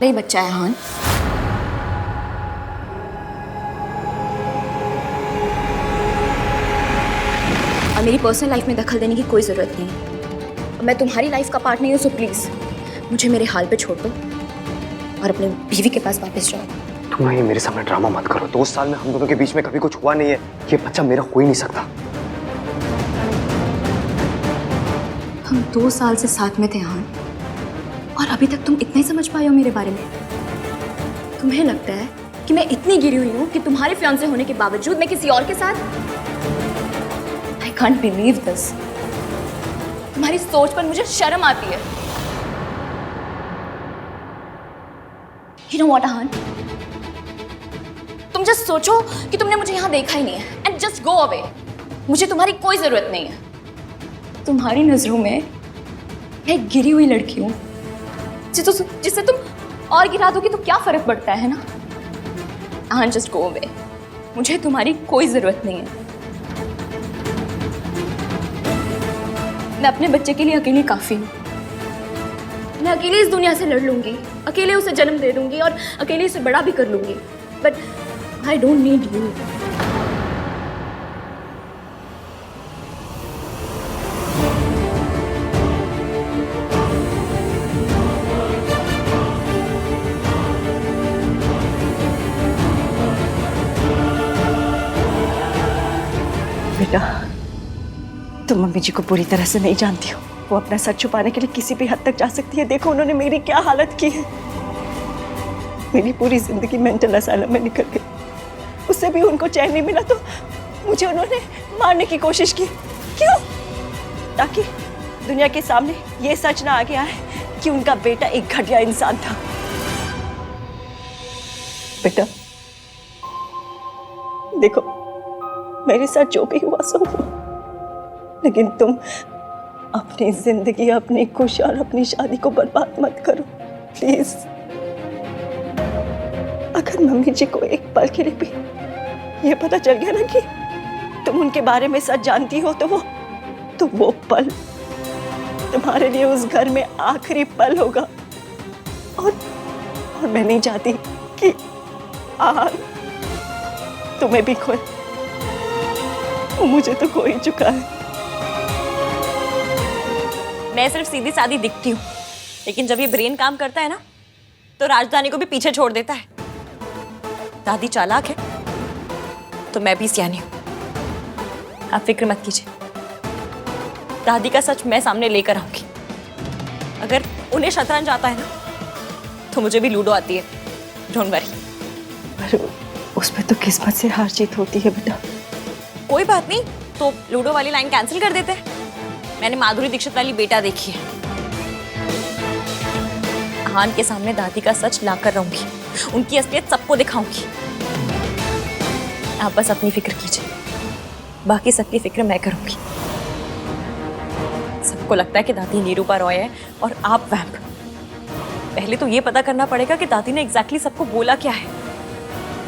नहीं बच्चा है हान। और मेरी पर्सनल लाइफ में दखल देने की कोई जरूरत नहीं है। मैं तुम्हारी लाइफ का पार्ट नहीं हूँ, सो प्लीज मुझे मेरे हाल पे छोड़ दो और अपने बीवी के पास वापस जाओ। तुम ये मेरे सामने ड्रामा मत करो। 2 साल में हम दोनों के बीच में कभी कुछ हुआ नहीं है। ये बच्चा मेरा हो ही नहीं सकता। हम 2 साल से साथ में थे हान, और अभी तक तुम इतना ही समझ पाए हो मेरे बारे में? तुम्हें लगता है कि मैं इतनी गिरी हुई हूँ कि तुम्हारे फियांसे होने के बावजूद मैं किसी और के साथ? I can't believe this. तुम्हारी सोच पर मुझे शर्म आती है। You know what, हान? तुम जस्ट सोचो कि तुमने मुझे यहाँ देखा ही नहीं है एंड जस्ट गो अवे। मुझे तुम्हारी कोई जरूरत नहीं है। तुम्हारी नजरों में मैं एक गिरी हुई लड़की हूँ जिसे तुम और गिरा दोगी तो क्या फर्क पड़ता है ना? हान, जस्ट गो अवे। मुझे तुम्हारी कोई जरूरत नहीं है। मैं अपने बच्चे के लिए अकेली काफी हूँ। मैं अकेले इस दुनिया से लड़ लूंगी, अकेले उसे जन्म दे दूंगी और अकेले उसे बड़ा भी कर लूंगी। But I don't need you. बेटा, तुम मम्मी जी को पूरी तरह से नहीं जानती हो। वो अपना सच छुपाने के लिए किसी भी हद तक जा सकती है। देखो उन्होंने मेरी क्या हालत की है। मेरी पूरी जिंदगी मेंटल असाइलम में निकल गई। उससे भी उनको चैन नहीं मिला तो मुझे उन्होंने मारने की कोशिश की। क्यों? ताकि दुनिया के सामने ये सच ना आ गया है कि उनका बेटा एक घटिया इंसान था। बेटा देखो, मेरे साथ जो भी हुआ सो हुआ, लेकिन तुम अपनी जिंदगी, अपनी खुशी और अपनी शादी को बर्बाद मत करो प्लीज। अगर मम्मी जी को एक पल के लिए भी ये पता चल गया ना कि तुम उनके बारे में सच जानती हो, तो वो पल तुम्हारे लिए उस घर में आखिरी पल होगा। और मैं नहीं चाहती कि आज तुम्हें भी खोए। मुझे तो खो ही चुका है। मैं सिर्फ सीधी सादी दिखती हूँ, लेकिन जब ये ब्रेन काम करता है ना, तो राजधानी को भी पीछे छोड़ देता है। दादी चालाक है, तो मैं भी सियानी हूँ। आप फिक्र मत कीजिए, दादी का सच मैं सामने लेकर आऊंगी। अगर उन्हें शतरंज आता है ना, तो मुझे भी लूडो आती है। Don't worry. पर उसमें तो किस्मत से हार जीत होती है बेटा। कोई बात नहीं, तो लूडो वाली लाइन कैंसिल कर देते हैं। मैंने माधुरी दीक्षित वाली बेटा देखी है। हान के सामने दादी का सच लाकर रहूंगी, उनकी असलियत सबको दिखाऊंगी। आप बस अपनी फिक्र कीजिए, बाकी सबकी फिक्र मैं करूंगी। सबको लगता है कि दादी निरूपा रॉय है और आप वैम्प। पहले तो ये पता करना पड़ेगा कि दादी ने एग्जैक्टली सबको बोला क्या है।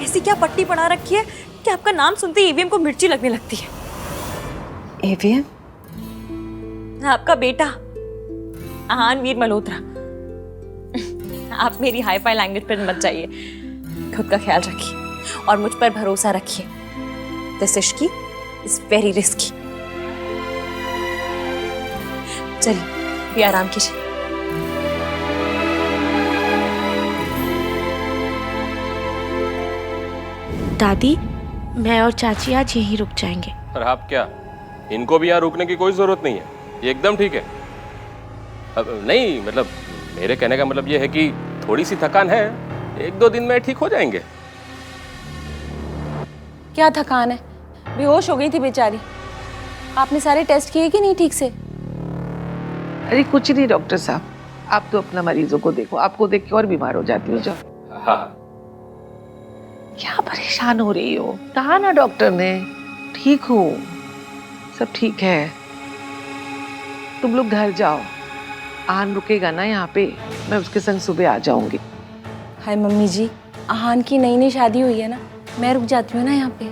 ऐसी क्या पट्टी पड़ा रखी है कि आपका नाम सुनते ही ईवीएम को मिर्ची लगने लगती है। ईवीएम? आपका बेटा आहान वीर मल्होत्रा। आप मेरी हाई फाई लैंग्वेज पर मत जाइए। खुद का ख्याल रखिए और मुझ पर भरोसा रखिए। This Ishki is very risky. चलिए भी आराम कीजिए। दादी, मैं और चाची आज यहीं रुक जाएंगे। और आप क्या, इनको भी यहाँ रुकने की कोई जरूरत नहीं है, ये एकदम ठीक है। अब नहीं, मतलब मेरे कहने का मतलब ये है कि थोड़ी सी थकान है, 1-2 दिन में ठीक हो जाएंगे। क्या थकान है? बेहोश हो गई थी बेचारी। आपने सारे टेस्ट किए कि नहीं ठीक से? अरे कुछ नहीं डॉक्टर साहब, आप तो अपना मरीजों को देखो, आपको देख के और बीमार हो जाती हो। जाओ। हाँ। क्या परेशान हो रही हो? कहा ना डॉक्टर ने ठीक हो, सब ठीक है। तुम लोग घर जाओ, आहान रुकेगा ना यहाँ पे, मैं उसके संग सुबह आ जाऊंगी। हाय मम्मी जी, आहान की नई नई शादी हुई है ना, मैं रुक जाती हूँ ना यहाँ पे।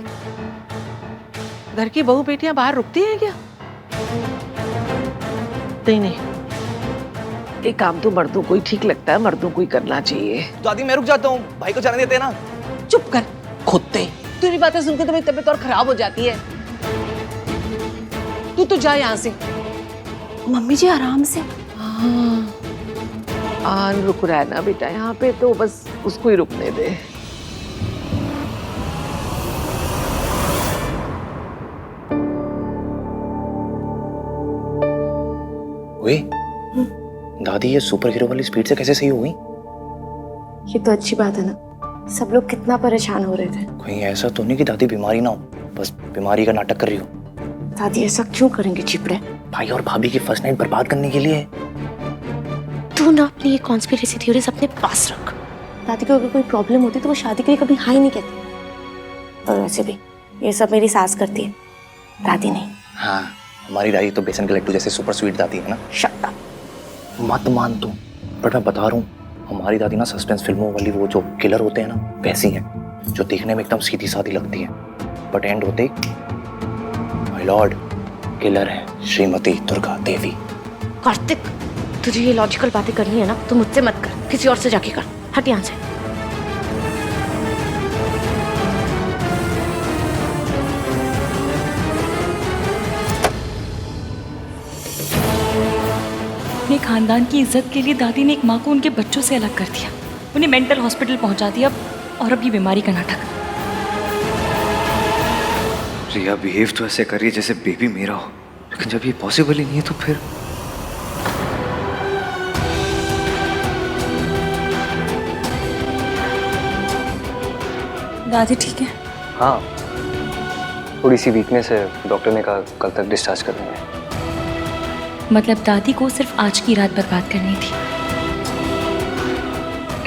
घर की बहू बेटियां बाहर रुकती हैं क्या? नहीं नहीं, ये काम तो मर्दों को ही ठीक लगता है, मर्दों को ही करना चाहिए। दादी मैं रुक जाता हूँ, भाई को जाने देते हैं ना। चुप कर खुदते, तेरी बातें सुनकर तो मेरी तबीयत और खराब हो जाती है। तू तो जा यहाँ से। मम्मी जी आराम से। हाँ, आन रुक रहा है ना बेटा यहाँ पे, तो बस उसको ही रुकने दे। ओए, दादी ये सुपर हीरो वाली स्पीड से कैसे सही हो गई? ये तो अच्छी बात है ना, सब लोग कितना परेशान हो रहे थे। कहीं ऐसा तो नहीं कि दादी बीमारी ना हो, बस बीमारी का नाटक कर रही हो? दादी ऐसा क्यों करेंगे चिपड़े? भाई और भाभी की फर्स्ट नाइट बर्बाद करने के लिए। तू ना अपनी ये कॉन्स्पिरेसी थ्योरीज अपने पास रख। दादी को अगर कोई प्रॉब्लम होती तो वो शादी के लिए कभी हाँ ही नहीं कहती। और वैसे भी ये सब मेरी सास करती है, दादी नहीं। हाँ, हमारी दादी तो बेसन के लड्डू जैसे सुपर स्वीट दादी है ना। Shut up. मत मान तू, बट मैं बता रहा हूँ, हमारी दादी ना सस्पेंस फिल्मों वाली वो जो किलर होते हैं ना वैसी हैं, जो देखने में एकदम सीधी सादी लगती है, बट एंड होते माय लॉर्ड किलर है श्रीमती दुर्गा देवी। कार्तिक, तुझे ये लॉजिकल बातें करनी है ना तो मुझसे मत कर, किसी और से जाके कर। हट यहाँ से। अपने खानदान की इज्जत के लिए दादी ने एक माँ को उनके बच्चों से अलग कर दिया, उन्हें मेंटल हॉस्पिटल पहुंचा दिया, और अब ये बीमारी का नाटक। रिया बिहेव तो ऐसे करिए जैसे बेबी मेरा हो, लेकिन जब ये पॉसिबल ही नहीं है तो फिर दादी ठीक है? हाँ, थोड़ी सी वीकनेस है, डॉक्टर ने कहा कल तक डिस्चार्ज कर देंगे। मतलब दादी को सिर्फ आज की रात बर्बाद करनी थी।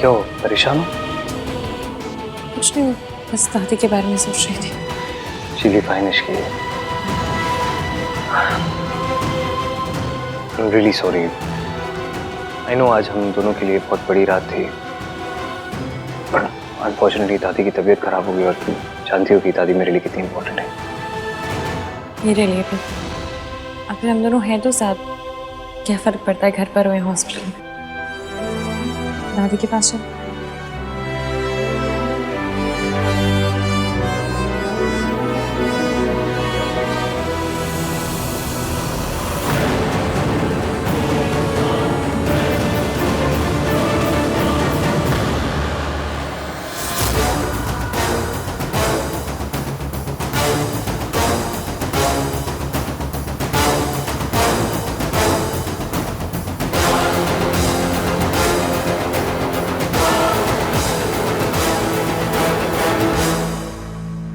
क्यों परेशान हो? कुछ नहीं, बस दादी के बारे में सोच रही थी। चिली फाइन इसकी। I'm really sorry. I know आज हम दोनों के लिए बहुत बड़ी रात थी, पर अनफॉर्चुनेटली दादी की तबीयत खराब हो गई, और तुम जानती हो कि दादी मेरे लिए कितनी इम्पोर्टेंट है। मेरे लिए भी। अगर हम दोनों हैं तो साथ, क्या फर्क पड़ता है घर पर हो या हॉस्पिटल में। दादी के पास चलो।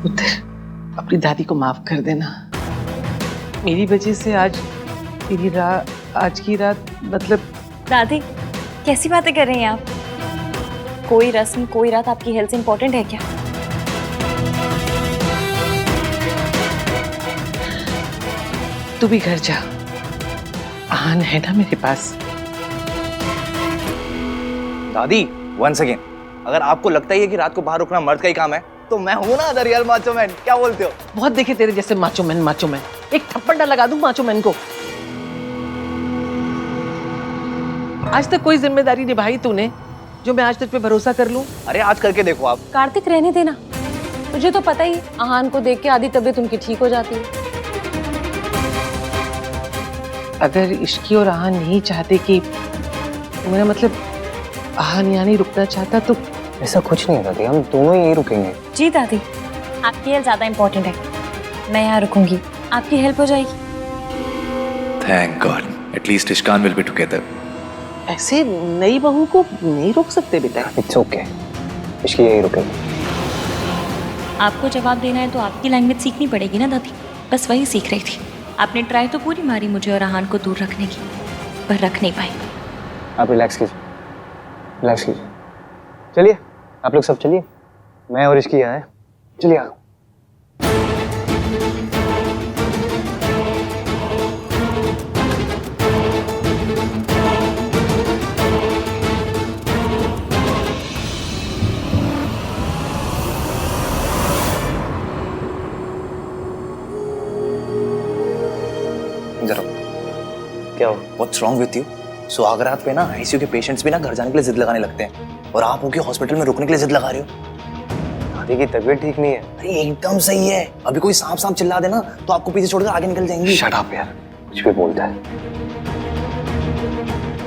पुत्र, अपनी दादी को माफ कर देना। मेरी वजह से आज आज की रात, मतलब दादी कैसी बातें कर रही हैं आप? कोई रस्म कोई रात आपकी हेल्थ से इंपॉर्टेंट है क्या? तू भी घर जा, आन है ना मेरे पास। दादी वंस अगेन, अगर आपको लगता ही है कि रात को बाहर रुकना मर्द का ही काम है, तो मैं हूं ना द रियल माचो मैन। क्या बोलते हो? बहुत देखे तेरे जैसे माचो मैन। एक थप्पड़ ना लगा दूं माचो मैन को। आज तक कोई जिम्मेदारी निभाई तूने जो मैं आज तुझ पे भरोसा कर लूं? अरे आज करके देखो आप। कार्तिक रहने देना, तुझे तो पता ही, आहान को देख के आधी तबीयत उनकी ठीक हो जाती है। अगर इश्की और आहान नहीं चाहते कि, मेरा मतलब आहान यहाँ नहीं रुकना चाहता, तो ऐसा कुछ नहीं है दादी, हम दोनों ही यहीं रुकेंगे। जी दादी, आपकी हेल्थ ज्यादा इंपॉर्टेंट है, मैं यहाँ रुकूंगी, आपकी हेल्प हो जाएगी। Thank God. At least Ishkan will be together. ऐसे नई बहू को नहीं रोक सकते बेटा। इट्स ओके, इसकी यहीं रुकेंगे। आपको जवाब देना है तो आपकी लैंग्वेज सीखनी पड़ेगी ना दादी, बस वही सीख रही थी। आपने ट्राई तो पूरी मारी मुझे और आहान को दूर रखने की, पर रख नहीं पाई। आप रिलैक्स कीजिए, रिलैक्स कीजिए। चलिए आप लोग सब चलिए, मैं और इसकी यहाँ है। चलिए आओ। जरा क्या हो? What's wrong with you? सुहागरात पे ना आईसीयू के पेशेंट्स भी ना घर जाने के लिए जिद लगाने लगते हैं, और आप होके हॉस्पिटल में रुकने के लिए जिद लगा रहे हो। दादी की तबीयत ठीक नहीं है। अरे एकदम सही है, अभी कोई सांप सांप चिल्ला देना तो आपको पीछे छोड़कर आगे निकल जाएंगी। शट अप यार, कुछ भी बोलता है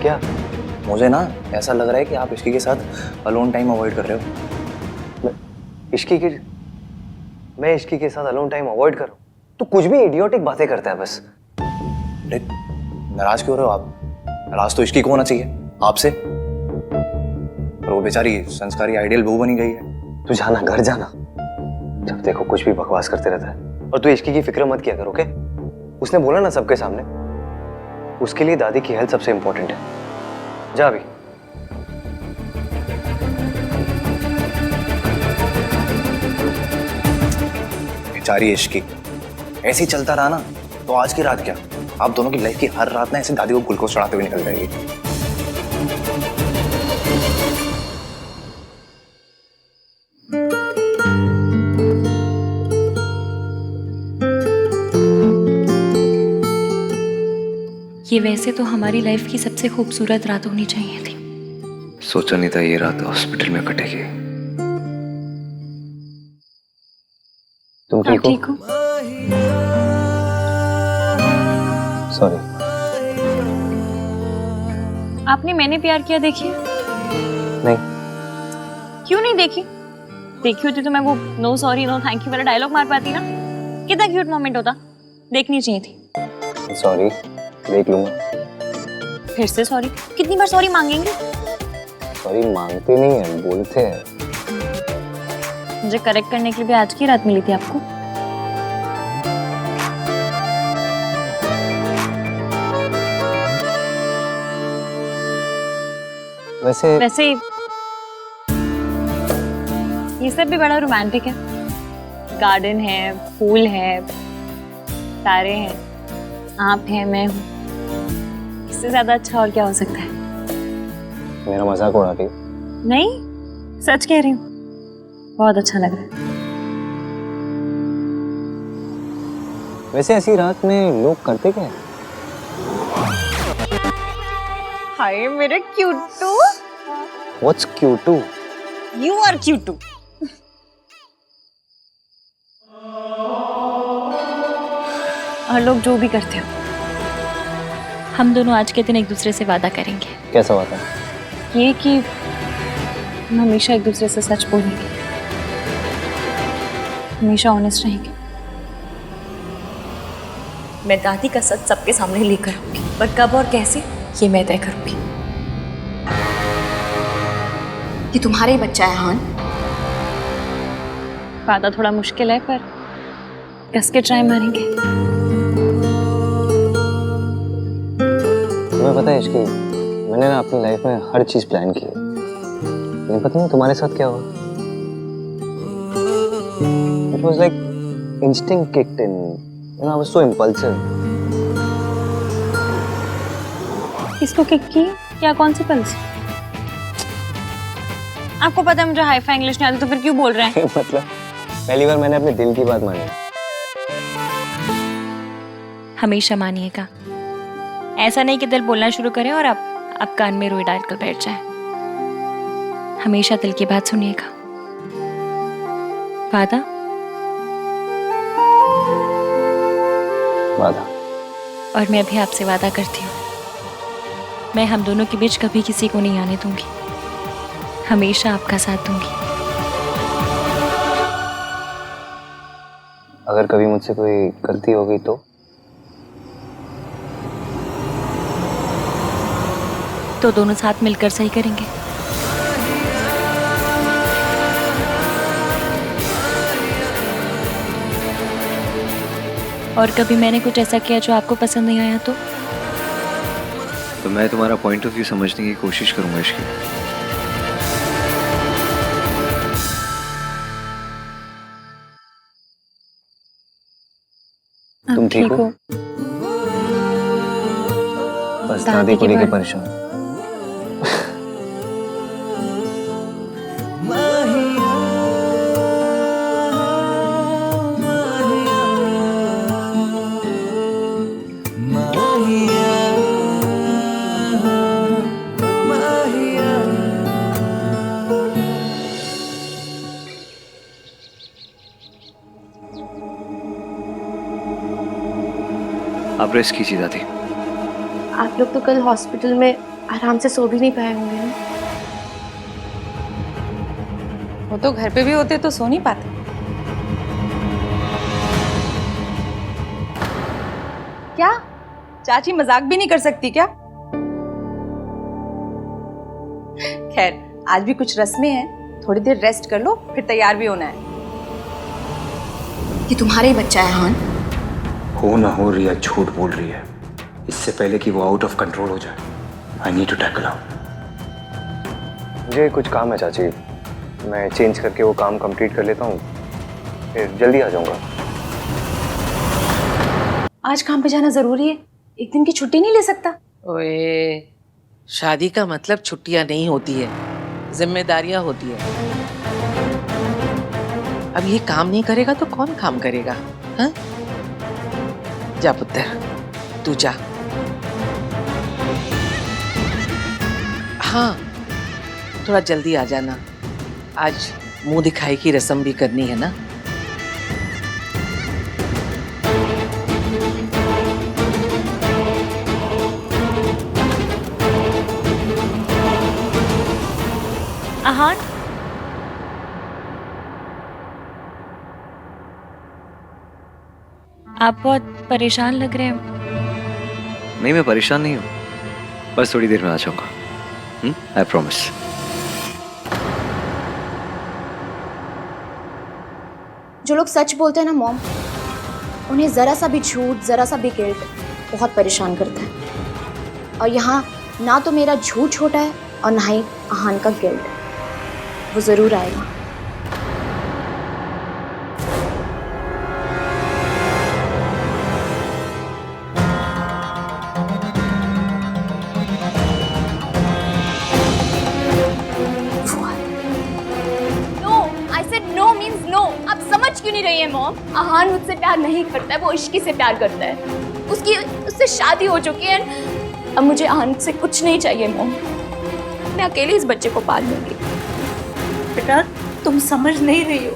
क्या? मुझे ना ऐसा लग रहा है कि आप इश्की के साथ अलोन टाइम अवॉइड कर रहे हो। मैं इश्की के साथ अलोन टाइम अवॉइड करूं? तो कुछ भी इडियोटिक बातें करता है बस। अरे नाराज क्यों रहे हो आप? नाराज तो इश्की को होना चाहिए, आपसे। और वो बेचारी संस्कारी आइडियल बहू बनी गई है। तू जाना, घर जाना। जब देखो कुछ भी बकवास करते रहता है। और तू इश्की की फिक्र मत किया कर, ओके? उसने बोला ना सबके सामने, उसके लिए दादी की हेल्थ सबसे इंपॉर्टेंट है। जा अभी। बेचारी इश्की, ऐसे ही चलता रहा ना तो आज की रात क्या, आप दोनों की लाइफ की हर रात ना ऐसे दादी को ग्लूकोज चढ़ाते हुए निकल जाएगी। ये वैसे तो हमारी लाइफ की सबसे खूबसूरत रात होनी चाहिए थी। सोचा नहीं था ये रात हॉस्पिटल में कटेगी। तुम आप ठीक हो? सॉरी। आपने मैंने प्यार किया देखी है? नहीं। क्यों नहीं देखी? देखी होती तो मैं वो no sorry no thank you वाला डायलॉग मार पाती ना। कितना क्यूट मोमेंट होता, देखनी चाहिए थी। सॉरी, देख लूंगा। फिर से सॉरी? कितनी बार सॉरी मांगेंगे? सॉरी मांगते नहीं है, बोलते हैं। मुझे करेक्ट करने के लिए भी आज की रात मिली थी आपको। वैसे ये सब भी बड़ा रोमांटिक है। गार्डन है, फूल है, तारे हैं, आप हैं, मैं हूँ। इससे ज्यादा अच्छा और क्या हो सकता है? मेरा मजाक उड़ाती? नहीं, सच कह रही हूँ। बहुत अच्छा लग रहा है। वैसे ऐसी रात में लोग करते क्या है? हाय मेरे क्यूटू। What's cute? You are cute too. और लोग जो भी करते हो, हम दोनों आज के दिन एक दूसरे से वादा करेंगे। कैसा वादा? ये कि हम हमेशा एक दूसरे से सच बोलेंगे, हमेशा ऑनेस्ट रहेंगे। मैं दादी का सच सबके सामने लेकर आऊंगी, पर कब और कैसे ये मैं तय करूंगी। ये तुम्हारा ही बच्चा है हान। वादा थोड़ा मुश्किल है, पर कस के ट्राई मारेंगे। तुम्हें पता है इश्की, मैंने ना अपनी लाइफ में हर चीज प्लान की है, लेकिन पता नहीं तुम्हारे साथ क्या हुआ। It was like instinct kicked in. You know, I was so impulsive. किसको किक की? क्या कौन सी पल्स? आपको पता है मुझे हाई-फाई इंग्लिश नहीं आती, तो फिर क्यों बोल रहे हैं? मतलब पहली बार मैंने अपने दिल की बात मानी। हमेशा मानिएगा, ऐसा नहीं कि दिल बोलना शुरू करे और आप कान में रुई डालकर बैठ जाए। हमेशा दिल की बात सुनिएगा। वादा? वादा। और मैं भी आपसे वादा करती हूँ, मैं हम दोनों के बीच कभी किसी को नहीं आने दूंगी। हमेशा आपका साथ दूंगी। अगर कभी मुझसे कोई गलती हो गई तो दोनों साथ मिलकर सही करेंगे। और कभी मैंने कुछ ऐसा किया जो आपको पसंद नहीं आया तो मैं तुम्हारा पॉइंट ऑफ व्यू समझने की कोशिश करूंगा इश्की। तुम ठीक हो? बस दादी को लेकर परेशान। आप रेस्ट कीजिए दादी। आप लोग तो कल हॉस्पिटल में आराम से सो भी नहीं पाए होंगे ना? वो तो घर पे भी होते तो सो नहीं पाते। क्या चाची मजाक भी नहीं कर सकती क्या? खैर आज भी कुछ रस्में हैं, थोड़ी देर रेस्ट कर लो, फिर तैयार भी होना है। ये तुम्हारा ही बच्चा है हान। हो ना हो रिया झूठ बोल रही है। इससे पहले कि वो आउट ऑफ कंट्रोल हो जाए, आई नीड टू टैकल हर। मुझे कुछ काम है चाची, मैं चेंज करके वो काम कंप्लीट कर लेता हूँ, फिर जल्दी आ जाऊंगा। आज काम पे जाना जरूरी है, एक दिन की छुट्टी नहीं ले सकता? ओए, शादी का मतलब छुट्टियां नहीं होती है, जिम्मेदारियां होती है। अब ये काम नहीं करेगा तो कौन काम करेगा? हाँ? जा पुत्र, तू जा। हाँ, थोड़ा जल्दी आ जाना, आज मुंह दिखाई की रस्म भी करनी है ना। आहान, आप बहुत परेशान लग रहे हैं। नहीं, मैं परेशान नहीं हूँ, बस थोड़ी देर में आ जाऊंगा। I promise. जो लोग सच बोलते हैं ना मॉम, उन्हें जरा सा भी झूठ, जरा सा भी गिल्ट बहुत परेशान करता है। और यहाँ ना तो मेरा झूठ छोटा है और ना ही आहान का गिल्ट। वो जरूर आएगा। क्यों नहीं रही है मॉम? आहान मुझसे प्यार नहीं करता है, वो इश्की से प्यार करता है। उससे शादी हो चुकी है। अब मुझे आहान से कुछ नहीं चाहिए मॉम। मैं अकेले इस बच्चे को पाल लूंगी। बेटा तुम समझ नहीं रही हो,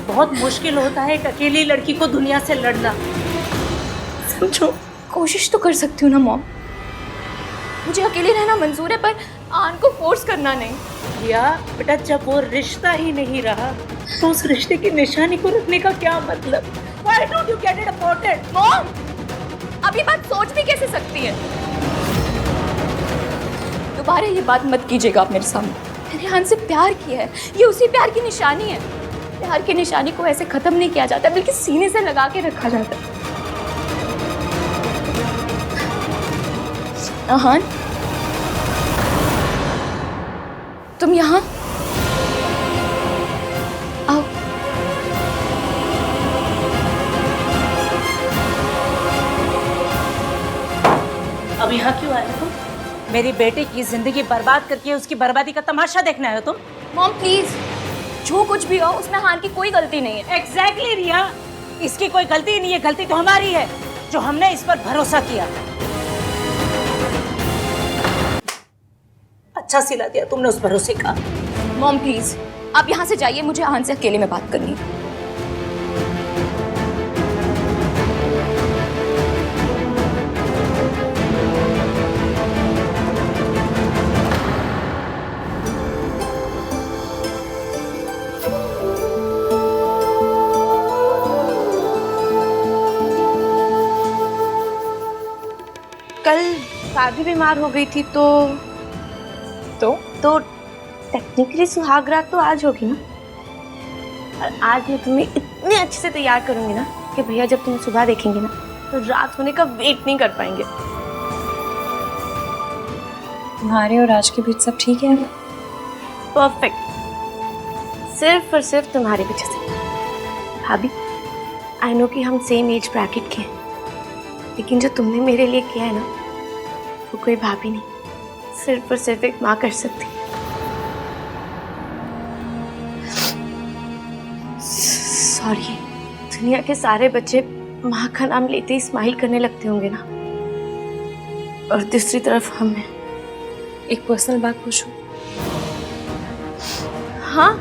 बहुत मुश्किल होता है एक अकेली लड़की को दुनिया से लड़ना, समझो। कोशिश तो कर सकती हूँ ना मॉम, मुझे अकेले रहना मंजूर है, पर आहान को फोर्स करना नहीं। या बेटा जब वो रिश्ता ही नहीं रहा तो उस रिश्ते की निशानी को रखने का क्या मतलब? Why don't you get it aborted? Mom, अब ये बात सोच भी कैसे सकती है? दोबारा ये बात मत कीजिएगा आप मेरे सामने। मैंने आहान से प्यार किया है, ये उसी प्यार की निशानी है। प्यार की निशानी को ऐसे खत्म नहीं किया जाता, बल्कि सीने से लगा के रखा जाता है। आहान, तुम यहाँ आओ। अब यहाँ क्यों आए तुम? मेरी बेटे की जिंदगी बर्बाद करके उसकी बर्बादी का तमाशा देखना है तुम? मॉम प्लीज, जो कुछ भी हो उसमें आहान की कोई गलती नहीं है। एग्जैक्टली रिया, इसकी कोई गलती नहीं है, गलती तो हमारी है जो हमने इस पर भरोसा किया। अच्छा सिला दिया तुमने उस भरोसे का। मॉम प्लीज, आप यहाँ से जाइए, मुझे आहान से अकेले में बात करनी है। कल भाभी बीमार हो गई थी तो टेक्निकली सुहाग रात तो आज होगी ना। और आज मैं तुम्हें इतने अच्छे से तैयार करूंगी ना कि भैया जब तुम्हें सुबह देखेंगे ना तो रात होने का वेट नहीं कर पाएंगे। तुम्हारे और राज के बीच सब ठीक है? परफेक्ट, सिर्फ और सिर्फ तुम्हारी वजह से। भाभी, आई नो कि हम सेम एज ब्रैकेट के हैं, लेकिन जो तुमने मेरे लिए किया है ना, वो कोई भाभी नहीं, सिर्फ और सिर्फ एक माँ कर सकती। सॉरी, दुनिया के सारे बच्चे माँ का नाम लेते ही स्माइल करने लगते होंगे ना, और दूसरी तरफ हम हैं। एक पर्सनल बात पूछूं? हाँ,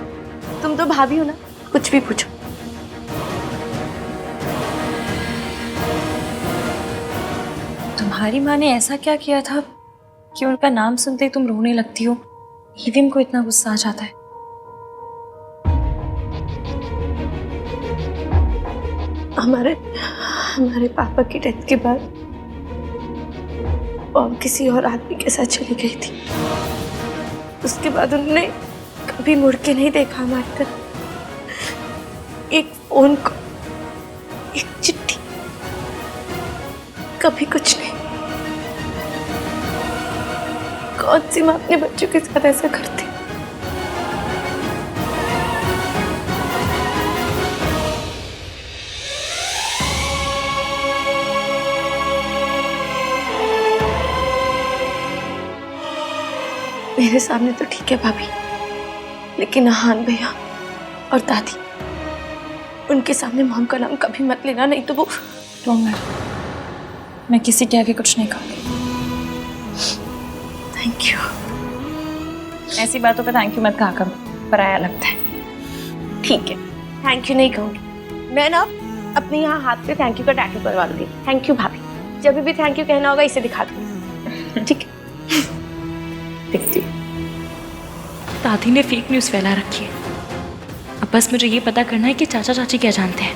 तुम तो भाभी हो ना, कुछ भी पूछो। तुम्हारी माँ ने ऐसा क्या किया था कि उनका नाम सुनते ही तुम रोने लगती हो? ईविम को इतना गुस्सा आ जाता है। हमारे पापा की डेथ के बाद मॉम किसी और आदमी के साथ चली गई थी। उसके बाद उन्होंने कभी मुड़ के नहीं देखा हमारी तरफ। एक फोन को, एक चिट्ठी, कभी कुछ नहीं। कौन सी माँ अपने बच्चों के साथ ऐसा करती? मेरे सामने तो ठीक है भाभी, लेकिन अहान भैया और दादी, उनके सामने मॉम का नाम कभी मत लेना, नहीं तो वो। मैं किसी के आगे कुछ नहीं कहूँगी। Thank you. ऐसी बातों पे थैंक यू मत कहा करो, पराया लगता है। ठीक है, थैंक यू नहीं कहूँगी। मैं ना अपने यहाँ हाथ पे थैंक यू का टैटू करवा लूंगी। थैंक यू भाभी। जब भी थैंक यू कहना होगा इसे दिखा दूंगी। ठीक है, देखती हूँ। दादी ने फेक न्यूज़ फैला रखी है। अब बस मुझे ये पता करना है कि चाचा चाची क्या जानते हैं।